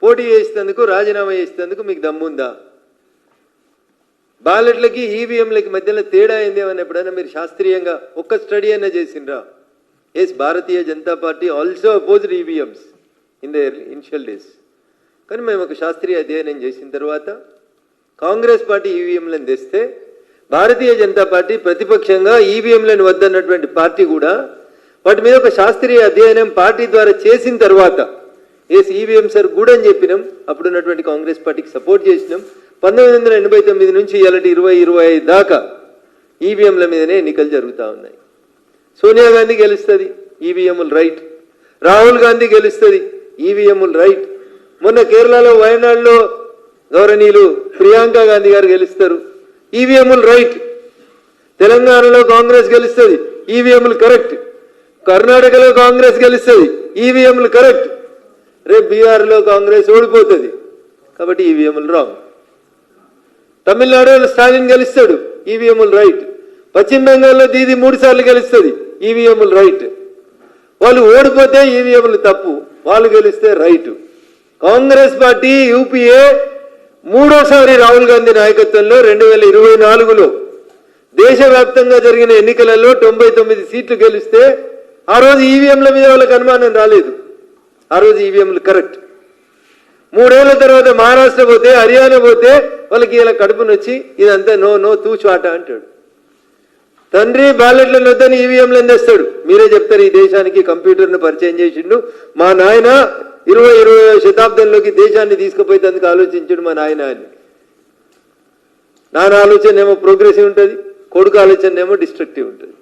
పోటీ చేసేందుకు రాజీనామా చేసేందుకు మీకు దమ్ముందా? బ్యాలెట్లకి ఈవీఎంలకి మధ్యలో తేడా ఏంది అని ఎప్పుడైనా మీరు శాస్త్రీయంగా ఒక్క స్టడీ అయినా చేసిండ్రా? Yes, Bharatiya Janata Party also opposed EVMs in the initial days. కానీ మేము ఒక శాస్త్రీయ అధ్యయనం చేసిన తర్వాత కాంగ్రెస్ పార్టీ ఈవీఎంలను తెస్తే భారతీయ జనతా పార్టీ ప్రతిపక్షంగా ఈవీఎంలను వద్దన్నటువంటి పార్టీ కూడా వాటి మీద ఒక శాస్త్రీయ అధ్యయనం పార్టీ ద్వారా చేసిన తర్వాత ఎస్ ఈవీఎం సార్ కూడా అని చెప్పినాం. అప్పుడున్నటువంటి కాంగ్రెస్ పార్టీకి సపోర్ట్ చేసినాం. 1989 నుంచి ఇలాంటి 2025 దాకా ఈవీఎంల మీదనే ఎన్నికలు జరుగుతూ ఉన్నాయి. సోనియా గాంధీ గెలుస్తుంది, ఈవీఎంలు రైట్. రాహుల్ గాంధీ గెలుస్తుంది, ఈవీఎంలు రైట్. మొన్న కేరళలో వయనాడులో గౌరవనీయులు ప్రియాంక గాంధీ గారు గెలుస్తారు, ఈవీఎంలు రైట్. తెలంగాణలో కాంగ్రెస్ గెలుస్తుంది, ఈవీఎంలు కరెక్ట్. కర్ణాటకలో కాంగ్రెస్ గెలుస్తుంది, ఈవీఎంలు కరెక్ట్. రేపు బీహార్లో కాంగ్రెస్ ఓడిపోతుంది కాబట్టి ఈవీఎంలు రాంగ్. తమిళనాడులో స్టాలిన్ గెలుస్తాడు, ఈవీఎంలు రైట్. పశ్చిమ బెంగాల్లో దీది 3 సార్లు గెలుస్తుంది, ఈవీఎంలు రైట్. వాళ్ళు ఓడిపోతే ఈవీఎంలు తప్పు, వాళ్ళు గెలిస్తే రైట్. కాంగ్రెస్ పార్టీ యూపీఏ 3వసారి రాహుల్ గాంధీ నాయకత్వంలో 2024లో దేశవ్యాప్తంగా జరిగిన ఎన్నికలలో 99 సీట్లు గెలిస్తే ఆ రోజు ఈవీఎంల మీద వాళ్ళకి అనుమానం రాలేదు. ఆ రోజు ఈవీఎంలు కరెక్ట్. 3 ఏళ్ల తర్వాత మహారాష్ట్ర పోతే, హర్యానా పోతే వాళ్ళకి ఇలా కడుపునొచ్చి ఇదంతా నో తూచాట అంటాడు. తండ్రి బ్యాలెట్లను వద్దని ఈవీఎంలను తెస్తాడు. మీరే చెప్తారు ఈ దేశానికి కంప్యూటర్ను పరిచయం చేసిండు మా నాయన, 21వ శతాబ్దంలోకి దేశాన్ని తీసుకుపోయేందుకు ఆలోచించాడు మా నాయన అని. నాన్న ఆలోచన ఏమో ప్రోగ్రెసివ్ ఉంటుంది, కొడుకు ఆలోచన ఏమో డిస్ట్రక్టివ్ ఉంటుంది.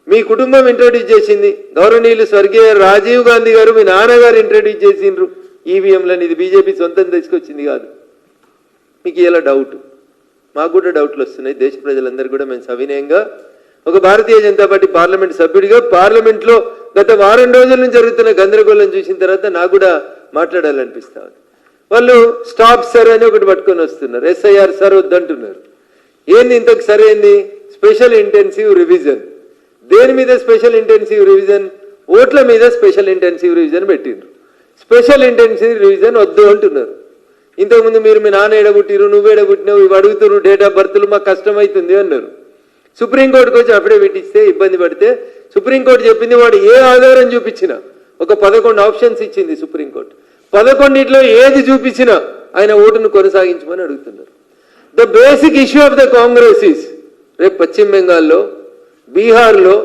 మీ కుటుంబం ఇంట్రడ్యూస్ చేసింది, గౌరవనీయులు స్వర్గీయ రాజీవ్ గాంధీ గారు మీ నాన్నగారు ఇంట్రడ్యూస్ చేసిండ్రు ఈవీఎంలని. ఇది బీజేపీ సొంతం తీసుకొచ్చింది కాదు. మీకు ఇలా డౌట్, మాకు కూడా డౌట్లు వస్తున్నాయి. దేశ ప్రజలందరూ కూడా మేము సవినయంగా ఒక భారతీయ జనతా పార్టీ పార్లమెంట్ సభ్యుడిగా పార్లమెంట్లో గత వారం రోజుల నుంచి జరుగుతున్న గందరగోళం చూసిన తర్వాత నాకు కూడా మాట్లాడాలనిపిస్తా ఉంది. వాళ్ళు స్టాప్ సర్ అని ఒకటి పట్టుకొని వస్తున్నారు, ఎస్ఐఆర్ సర్ వద్దంటున్నారు. ఏంది ఇంతకు సరైంది? Special intensive revision. దేని మీద స్పెషల్ ఇంటెన్సివ్ రివిజన్? ఓట్ల మీద స్పెషల్ ఇంటెన్సివ్ రివిజన్ పెట్టిండ్రు. స్పెషల్ ఇంటెన్సివ్ రివిజన్ వద్దు అంటున్నారు. ఇంతకుముందు మీరు మీ నాన్న ఎడబుట్టిరు, నువ్వు ఎడబుట్టినావు, ఇవి అడుగుతున్నారు, డేట్ ఆఫ్ బర్త్లు మాకు కష్టమవుతుంది అన్నారు. సుప్రీంకోర్టుకు వచ్చి అఫిడవిట్ ఇస్తే ఇబ్బంది పడితే సుప్రీంకోర్టు చెప్పింది వాడు ఏ ఆధారం చూపించినా, ఒక 11 ఆప్షన్స్ ఇచ్చింది సుప్రీంకోర్టు. 11 ఏది చూపించినా ఆయన ఓటును కొనసాగించమని అడుగుతున్నారు. The basic issue of the Congress is రేపు పశ్చిమ బెంగాల్లో, బీహార్లో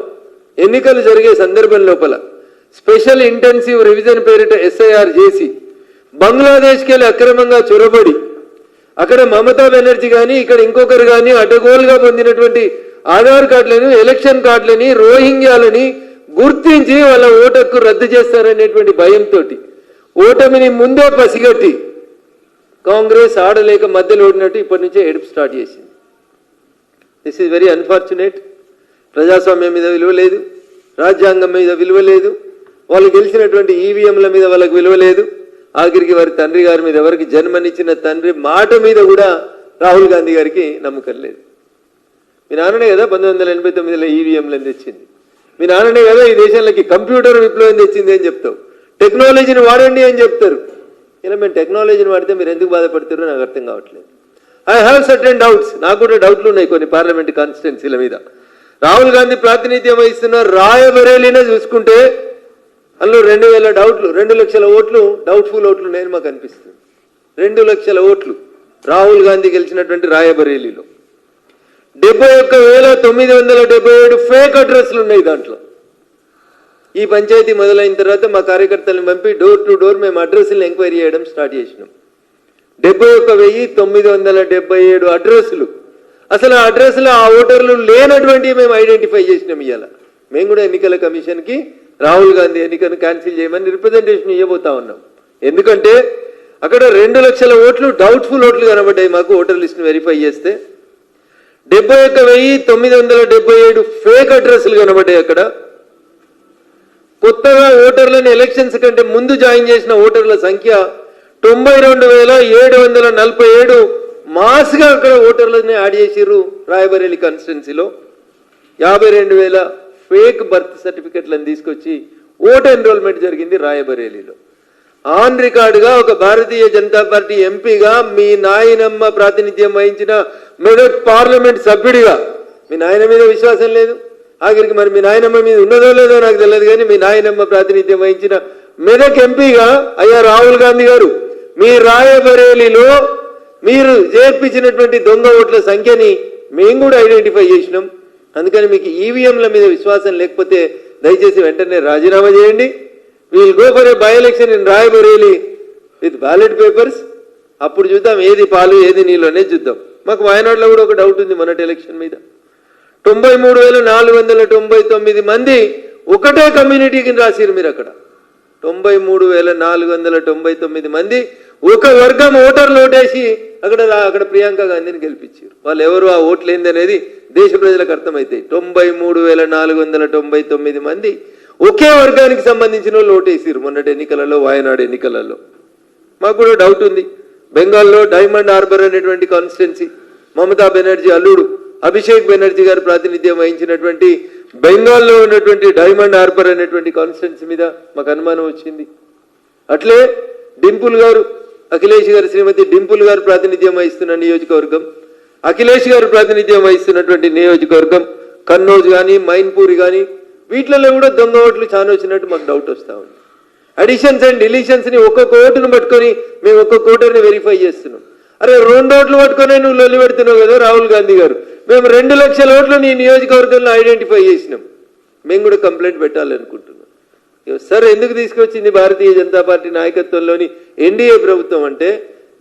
ఎన్నికలు జరిగే సందర్భం లోపల స్పెషల్ ఇంటెన్సివ్ రివిజన్ పేరిట ఎస్ఐఆర్ చేసి బంగ్లాదేశ్కి వెళ్ళి అక్రమంగా చొరబడి అక్కడ మమతా బెనర్జీ కానీ ఇక్కడ ఇంకొకరు కానీ అడ్డగోలుగా పొందినటువంటి ఆధార్ కార్డులను, ఎలక్షన్ కార్డులని, రోహింగ్యాలని గుర్తించి వాళ్ళ ఓటు హక్కు రద్దు చేస్తారనేటువంటి భయంతో ఓటమిని ముందే పసిగట్టి కాంగ్రెస్ ఆడలేక మధ్యలో ఓడినట్టు ఇప్పటి నుంచే ఏడుపు స్టార్ట్ చేసింది. This is very unfortunate. ప్రజాస్వామ్యం మీద విలువ లేదు, రాజ్యాంగం మీద విలువ లేదు, వాళ్ళు గెలిచినటువంటి ఈవీఎంల మీద వాళ్ళకి విలువ లేదు. ఆఖరికి వారి తండ్రి గారి మీద, ఎవరికి జన్మనిచ్చిన తండ్రి మాట మీద కూడా రాహుల్ గాంధీ గారికి నమ్మకం లేదు. మీ నాన్ననే కదా 1989లో ఈవీఎంలను తెచ్చింది. మీ నాన్ననే కదా ఈ దేశంలోకి కంప్యూటర్ విప్లవం తెచ్చింది అని చెప్తావు. టెక్నాలజీని వాడండి అని చెప్తారు. ఇలా మేము టెక్నాలజీని వాడితే మీరు ఎందుకు బాధపడతారో నాకు అర్థం కావట్లేదు. I have certain doubts. నాకు కూడా డౌట్లు ఉన్నాయి కొన్ని పార్లమెంట్ కాన్స్టిట్యున్సీల మీద. రాహుల్ గాంధీ ప్రాతినిధ్యం వహిస్తున్న రాయబరేలీనే చూసుకుంటే అందులో 2000 డౌట్లు, 2 లక్షల ఓట్లు డౌట్ఫుల్ ఓట్లు ఉన్నాయని మాకు అనిపిస్తుంది. 2 లక్షల ఓట్లు రాహుల్ గాంధీ గెలిచినటువంటి రాయబరేలీలో 71,977 ఫేక్ అడ్రస్లు ఉన్నాయి. దాంట్లో ఈ పంచాయతీ మొదలైన తర్వాత మా కార్యకర్తలను పంపి డోర్ టు డోర్ మేము అడ్రస్లను ఎంక్వైరీ చేయడం స్టార్ట్ చేసినాం. 71,977 అడ్రస్లు. అసలు ఆ అడ్రస్లో ఆ ఓటర్లు లేనటువంటి మేము ఐడెంటిఫై చేసినాం. ఇవాళ మేము కూడా ఎన్నికల కమిషన్కి రాహుల్ గాంధీ ఎన్నికను క్యాన్సిల్ చేయమని రిప్రజెంటేషన్ ఇవ్వబోతా ఉన్నాం. ఎందుకంటే అక్కడ 2 లక్షల ఓట్లు డౌట్ఫుల్ ఓట్లు కనబడ్డాయి మాకు. ఓటర్ లిస్ట్ని వెరిఫై చేస్తే 71,977 ఫేక్ అడ్రస్లు కనబడ్డాయి. అక్కడ కొత్తగా ఓటర్లను ఎలక్షన్స్ కంటే ముందు జాయిన్ చేసిన ఓటర్ల సంఖ్య 92,747 మాస్గా అక్కడ ఓటర్లని యాడ్ చేసిర్రు. రాయబరేలీ కాన్స్టిట్యున్సీలో 52,000 ఫేక్ బర్త్ సర్టిఫికెట్లను తీసుకొచ్చి ఓటు ఎన్రోల్మెంట్ జరిగింది రాయబరేలీలో. ఆన్ రికార్డుగా ఒక భారతీయ జనతా పార్టీ ఎంపీగా మీ నాయనమ్మ ప్రాతినిధ్యం వహించిన మెదక్ పార్లమెంట్ సభ్యుడిగా మీ నాయన మీద విశ్వాసం లేదు. ఆఖరికి మరి మీ నాయనమ్మ మీద ఉన్నదో లేదో నాకు తెలియదు, కానీ మీ నాయనమ్మ ప్రాతినిధ్యం వహించిన మెదక్ ఎంపీగా అయ్యా రాహుల్ గాంధీ గారు, మీ రాయబరేలీలో మీరు చేర్పించినటువంటి దొంగ ఓట్ల సంఖ్యని మేము కూడా ఐడెంటిఫై చేసినాం. అందుకని మీకు ఈవీఎంల మీద విశ్వాసం లేకపోతే దయచేసి వెంటనే రాజీనామా చేయండి. We'll go for a by election in Rae Bareli with ballot papers. అప్పుడు చూద్దాం ఏది పాలు ఏది నీళ్ళు అనేది చూద్దాం. మాకు వాయనాడులో కూడా ఒక డౌట్ ఉంది మొన్నటి ఎలక్షన్ మీద. 93,499 మంది ఒకటే కమ్యూనిటీకి రాసిరు మీరు అక్కడ. 93,499 మంది ఒక వర్గం ఓటర్లు ఓటేసి అక్కడ ప్రియాంక గాంధీని గెలిపించారు. వాళ్ళు ఎవరు, ఆ ఓట్లు ఏంది అనేది దేశ ప్రజలకు అర్థమైతాయి. 93,499 మంది ఒకే వర్గానికి సంబంధించిన వాళ్ళు ఓటేసారు మొన్నటి ఎన్నికలలో, వాయనాడు ఎన్నికలలో. మాకు కూడా డౌట్ ఉంది. బెంగాల్లో డైమండ్ హార్బర్ అనేటువంటి కాన్స్టిట్యున్సీ, మమతా బెనర్జీ అల్లుడు అభిషేక్ బెనర్జీ గారు ప్రాతినిధ్యం వహించినటువంటి బెంగాల్లో ఉన్నటువంటి డైమండ్ హార్బర్ అనేటువంటి కాన్స్టిట్యున్సీ మీద మాకు అనుమానం వచ్చింది. అట్లే డింపుల్ గారు, అఖిలేష్ గారు, శ్రీమతి డింపుల్ గారు ప్రాతినిధ్యం వహిస్తున్న నియోజకవర్గం, అఖిలేష్ గారు ప్రాతినిధ్యం వహిస్తున్నటువంటి నియోజకవర్గం కన్నౌజ్ కానీ మైన్పూర్ కానీ వీటిలలో కూడా దొంగ ఓట్లు చాలా వచ్చినట్టు మాకు డౌట్ వస్తూ ఉంది. అడిషన్స్ అండ్ డిలీషన్స్ని ఒక్కొక్క ఓటును పట్టుకొని మేము ఒక్కొక్క ఓటర్ని వెరిఫై చేస్తున్నాం. అరే 2 ఓట్లు పట్టుకొని నువ్వు లొల్లి పెడుతున్నావు కదా రాహుల్ గాంధీ గారు. మేము 2 లక్షల ఓట్లు నీ నియోజకవర్గంలో ఐడెంటిఫై చేసినాం. మేము కూడా కంప్లైంట్ పెట్టాలనుకుంటున్నాం. సార్ ఎందుకు తీసుకొచ్చింది భారతీయ జనతా పార్టీ నాయకత్వంలోని ఎన్డీఏ ప్రభుత్వం అంటే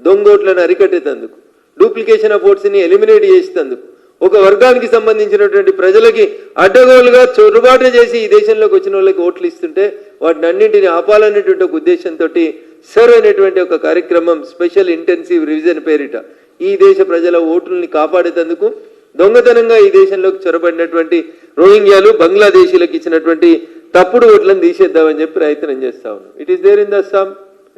దొంగ ఓట్లను అరికట్టేందుకు, డూప్లికేషన్ ఆఫ్ ఓట్స్ని ఎలిమినేట్ చేసేందుకు, ఒక వర్గానికి సంబంధించినటువంటి ప్రజలకి అడ్డగోలుగా చొరబాటు చేసి ఈ దేశంలోకి వచ్చిన వాళ్ళకి ఓట్లు ఇస్తుంటే వాటిని అన్నింటినీ ఆపాలనేటువంటి ఒక ఉద్దేశంతో సర్ అనేటువంటి ఒక కార్యక్రమం స్పెషల్ ఇంటెన్సివ్ రివిజన్ పేరిట ఈ దేశ ప్రజల ఓట్లని కాపాడేందుకు దొంగతనంగా ఈ దేశంలోకి చొరబడినటువంటి రోహింగ్యాలు, బంగ్లాదేశీలకు ఇచ్చినటువంటి తప్పుడు ఓట్లను తీసేద్దామని చెప్పి ప్రయత్నం చేస్తా ఉన్నాం. It is there in the Assam,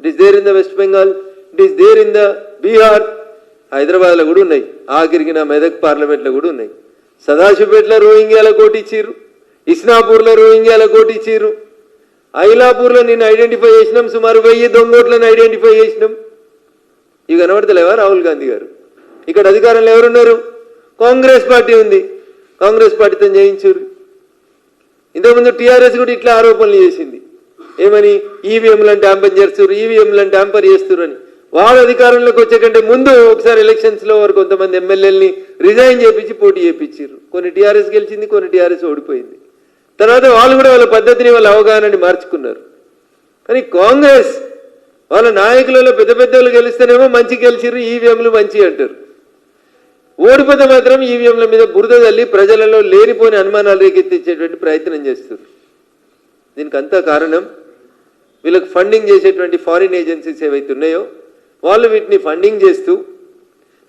it is there in the West Bengal, it is there in the Bihar, హైదరాబాద్లో కూడా ఉన్నాయి, ఆఖరికి నా మెదక్ పార్లమెంట్లో కూడా ఉన్నాయి. సదాశివపేటలో రోహింగ్యాల కోటిచ్చిర్రు, ఇస్నాపూర్లో రోహింగ్యాల కోటిచ్చిర్రు, ఐలాపూర్లో నేను ఐడెంటిఫై చేసినాం. సుమారు 1000 దొంగోట్లను ఐడెంటిఫై చేసినాం. ఇవి కనబడతలేవా రాహుల్ గాంధీ గారు? ఇక్కడ అధికారంలో ఎవరున్నారు? కాంగ్రెస్ పార్టీ ఉంది, కాంగ్రెస్ పార్టీతో చేయించారు. ఇంతకుముందు టీఆర్ఎస్ కూడా ఇట్లా ఆరోపణలు చేసింది. ఏమని? ఈవీఎంలను ట్యాంపర్ చేస్తారు, ఈవీఎంలను ట్యాంపర్ చేస్తారు అని. వాళ్ళు అధికారంలోకి వచ్చే కంటే ముందు ఒకసారి ఎలక్షన్స్లో వారు కొంతమంది ఎమ్మెల్యేలని రిజైన్ చేయించి పోటీ చేయించారు. కొన్ని టీఆర్ఎస్ గెలిచింది, కొన్ని టీఆర్ఎస్ ఓడిపోయింది. తర్వాత వాళ్ళు కూడా వాళ్ళ పద్ధతిని, వాళ్ళ అవగాహనని మార్చుకున్నారు. కానీ కాంగ్రెస్ వాళ్ళ నాయకులలో పెద్ద పెద్దలు గెలిస్తేనేమో మంచి గెలిచిర్రు, ఈవీఎంలు మంచి అంటారు. ఓడిపోతే మాత్రం ఈవీఎంల మీద బురద తల్లి ప్రజలలో లేనిపోని అనుమానాలు రేకెత్తించేటువంటి ప్రయత్నం చేస్తారు. దీనికి అంతా కారణం వీళ్ళకి ఫండింగ్ చేసేటువంటి ఫారిన్ ఏజెన్సీస్ ఏవైతే ఉన్నాయో వాళ్ళు వీటిని ఫండింగ్ చేస్తూ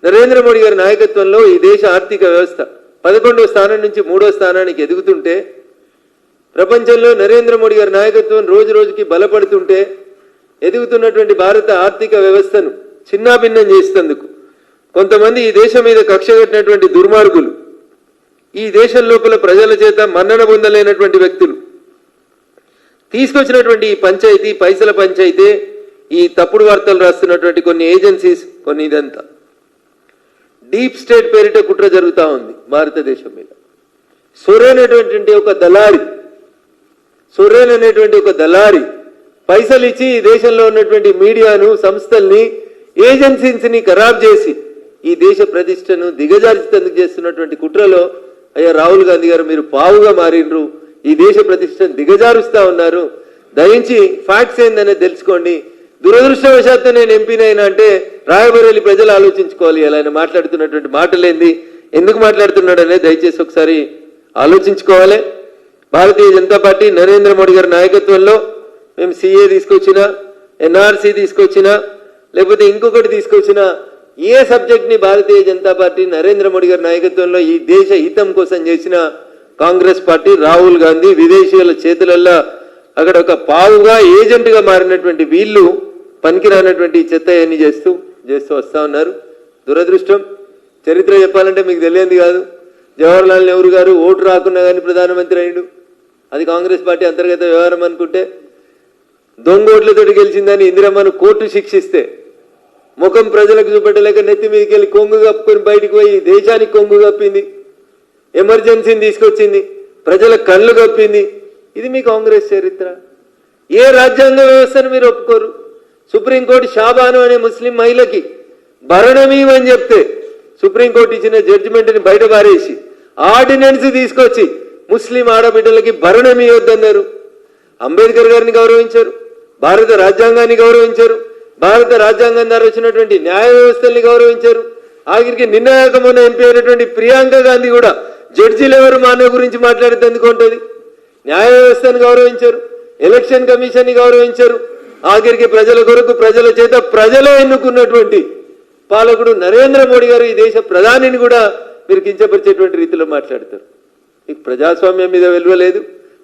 నరేంద్ర మోడీ గారి నాయకత్వంలో ఈ దేశ ఆర్థిక వ్యవస్థ 11వ స్థానం నుంచి 3వ స్థానానికి ఎదుగుతుంటే, ప్రపంచంలో నరేంద్ర మోడీ గారి నాయకత్వం రోజు రోజుకి బలపడుతుంటే, ఎదుగుతున్నటువంటి భారత ఆర్థిక వ్యవస్థను చిన్నాభిన్నం చేసేందుకు కొంతమంది ఈ దేశం మీద కక్ష కట్టినటువంటి దుర్మార్గులు, ఈ దేశం లోపల ప్రజల చేత మన్నన పొందలేనటువంటి వ్యక్తులు తీసుకొచ్చినటువంటి ఈ పంచాయతీ, పైసల పంచాయతీ, ఈ తప్పుడు వార్తలు రాస్తున్నటువంటి కొన్ని ఏజెన్సీస్, కొన్ని ఇదంతా డీప్ స్టేట్ పేరిట కుట్ర జరుగుతూ ఉంది భారతదేశం మీద. సొరేన్ అనేటువంటి ఒక దళారి పైసలు ఇచ్చి ఈ దేశంలో ఉన్నటువంటి మీడియాను, సంస్థల్ని, ఏజెన్సీస్ని ఖరాబ్ చేసి ఈ దేశ ప్రతిష్టను దిగజార్చేందుకు చేస్తున్నటువంటి కుట్రలో అయ్యా రాహుల్ గాంధీ గారు మీరు పావుగా మారినరు, ఈ దేశ ప్రతిష్టను దిగజారుస్తా ఉన్నారు. దయించి ఫ్యాక్ట్స్ ఏందనేది తెలుసుకోండి. దురదృష్టవశాత్తు నేను ఎంపీనైనా అంటే రాయబరేలి ప్రజలు ఆలోచించుకోవాలి. అలా ఆయన మాట్లాడుతున్నటువంటి మాటలేంది, ఎందుకు మాట్లాడుతున్నాడు అనేది దయచేసి ఒకసారి ఆలోచించుకోవాలి. భారతీయ జనతా పార్టీ నరేంద్ర మోడీ గారి నాయకత్వంలో మేము సిఏ తీసుకొచ్చినా, ఎన్ఆర్సీ తీసుకొచ్చినా, లేకపోతే ఇంకొకటి తీసుకొచ్చినా, ఏ సబ్జెక్ట్ని భారతీయ జనతా పార్టీ నరేంద్ర మోడీ గారి నాయకత్వంలో ఈ దేశ హితం కోసం చేసిన కాంగ్రెస్ పార్టీ, రాహుల్ గాంధీ విదేశీయుల చేతులల్లో అక్కడ ఒక పావుగా ఏజెంట్గా మారినటువంటి వీళ్ళు పనికిరానటువంటి చెత్త అన్ని చేస్తూ వస్తూ ఉన్నారు. దురదృష్టం. చరిత్ర చెప్పాలంటే మీకు తెలియంది కాదు. జవహర్లాల్ నెహ్రూ గారు ఓటు రాకున్నా కానీ ప్రధానమంత్రి అయ్యాడు. అది కాంగ్రెస్ పార్టీ అంతర్గత వ్యవహారం అనుకుంటే, దొంగోట్లతో గెలిచిందని ఇందిరమ్మను కోర్టు శిక్షిస్తే ముఖం ప్రజలకు చూపెట్టలేక నెత్తి మీదకి వెళ్ళి కొంగు కప్పుకొని బయటకు పోయి దేశానికి కొంగు కప్పింది, ఎమర్జెన్సీని తీసుకొచ్చింది, ప్రజల కళ్ళు కప్పింది. ఇది మీ కాంగ్రెస్ చరిత్ర. ఏ రాజ్యాంగ వ్యవస్థను మీరు ఒప్పుకోరు? సుప్రీంకోర్టు షాబాను అనే ముస్లిం మహిళకి భరణమీమని చెప్తే సుప్రీంకోర్టు ఇచ్చిన జడ్జిమెంట్ని బయట పారేసి ఆర్డినెన్స్ తీసుకొచ్చి ముస్లిం ఆడబిడ్డలకి భరణమీయొద్దన్నారు. అంబేద్కర్ గారిని గౌరవించారు, భారత రాజ్యాంగాన్ని గౌరవించారు, భారత రాజ్యాంగం ద్వారా వచ్చినటువంటి న్యాయ వ్యవస్థల్ని గౌరవించారు. ఆఖరికి నిన్నగాక మొన్న ఎంపీ అయినటువంటి ప్రియాంక గాంధీ కూడా జడ్జీలు ఎవరు మానవ గురించి మాట్లాడితే ఎందుకుంటుంది? న్యాయ వ్యవస్థను గౌరవించారు, ఎలక్షన్ కమిషన్ని గౌరవించారు. ఆఖరికి ప్రజల కొరకు ప్రజల చేత ప్రజలే ఎన్నుకున్నటువంటి పాలకుడు నరేంద్ర మోడీ గారు ఈ దేశ ప్రధానిని కూడా మీరు కించపరిచేటువంటి రీతిలో మాట్లాడతారు. మీకు ప్రజాస్వామ్యం మీద విలువ లేదు,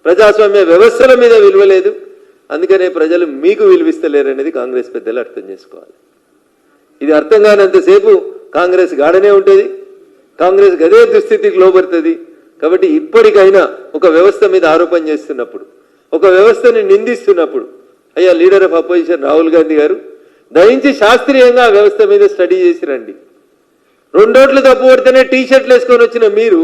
ప్రజాస్వామ్య వ్యవస్థల మీద విలువ లేదు. అందుకనే ప్రజలు మీకు విలువిస్తలేరు అనేది కాంగ్రెస్ పెద్దలు అర్థం చేసుకోవాలి. ఇది అర్థం కానంతసేపు కాంగ్రెస్ గాడనే ఉంటుంది, కాంగ్రెస్ గదే దుస్థితికి లోబడుతుంది. కాబట్టి ఇప్పటికైనా ఒక వ్యవస్థ మీద ఆరోపణ చేస్తున్నప్పుడు, ఒక వ్యవస్థని నిందిస్తున్నప్పుడు, అయ్యా leader of opposition Rahul Gandhi గారు దయించి శాస్త్రీయంగా ఆ వ్యవస్థ మీద స్టడీ చేసి రండి. 2 ఓట్లు తప్పు పడితేనే టీషర్ట్లు వేసుకొని వచ్చిన మీరు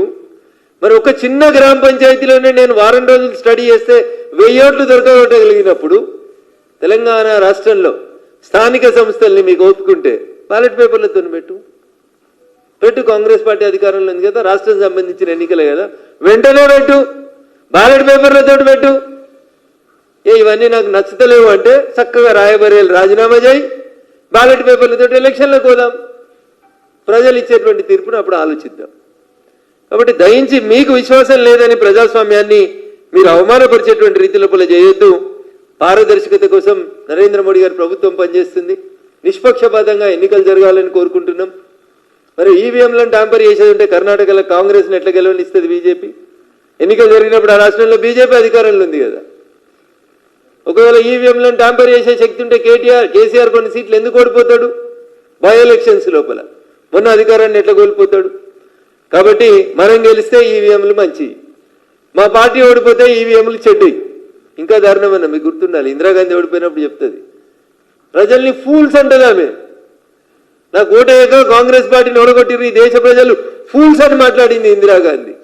మరి ఒక చిన్న గ్రామ పంచాయతీలోనే నేను వారం రోజులు స్టడీ చేస్తే 1000 ఓట్లు దొరకగలిగినప్పుడు తెలంగాణ రాష్ట్రంలో స్థానిక సంస్థల్ని మీకు ఒప్పుకుంటే బ్యాలెట్ పేపర్లతో పెట్టు. కాంగ్రెస్ పార్టీ అధికారంలో ఉంది కదా, రాష్ట్రం సంబంధించిన ఎన్నికలే కదా, వెంటనే పెట్టు, బ్యాలెట్ పేపర్లతో పెట్టు. ఇవన్నీ నాకు నచ్చుతలేవు అంటే చక్కగా రాయబరేలు రాజీనామా చేయి, బ్యాలెట్ పేపర్లతో ఎలక్షన్లకు పోదాం. ప్రజలు ఇచ్చేటువంటి తీర్పును అప్పుడు ఆలోచిద్దాం. కాబట్టి దయించి మీకు విశ్వాసం లేదని ప్రజాస్వామ్యాన్ని మీరు అవమానపరిచేటువంటి రీతి లోపల చేయొద్దు. పారదర్శకత కోసం నరేంద్ర మోడీ గారి ప్రభుత్వం పనిచేస్తుంది. నిష్పక్షపాతంగా ఎన్నికలు జరగాలని కోరుకుంటున్నాం. మరి ఈవీఎంలను ట్యాంపర్ చేసేది ఉంటే కర్ణాటకలో కాంగ్రెస్ని ఎట్లా గెలవనిస్తుంది బీజేపీ? ఎన్నికలు జరిగినప్పుడు ఆ రాష్ట్రంలో బీజేపీ అధికారంలో ఉంది కదా. ఒకవేళ ఈవీఎంలను ట్యాంపర్ చేసే శక్తి ఉంటే కేసీఆర్ కొన్ని సీట్లు ఎందుకు ఓడిపోతాడు? బై ఎలక్షన్స్ లోపల మొన్న అధికారాన్ని ఎట్లా కోల్పోతాడు? కాబట్టి మనం గెలిస్తే ఈవీఎంలు మంచి, మా పార్టీ ఓడిపోతే ఈవీఎంలు చెడ్డయి. ఇంకా దారుణమన్నా మీకు గుర్తుండాలి, ఇందిరాగాంధీ ఓడిపోయినప్పుడు చెప్తుంది ప్రజల్ని ఫూల్స్ అంటది ఆమె. నాకు ఓటేయక కాంగ్రెస్ పార్టీని ఓడగొట్టిర్రు ఈ దేశ ప్రజలు ఫూల్స్ అని మాట్లాడింది ఇందిరాగాంధీ.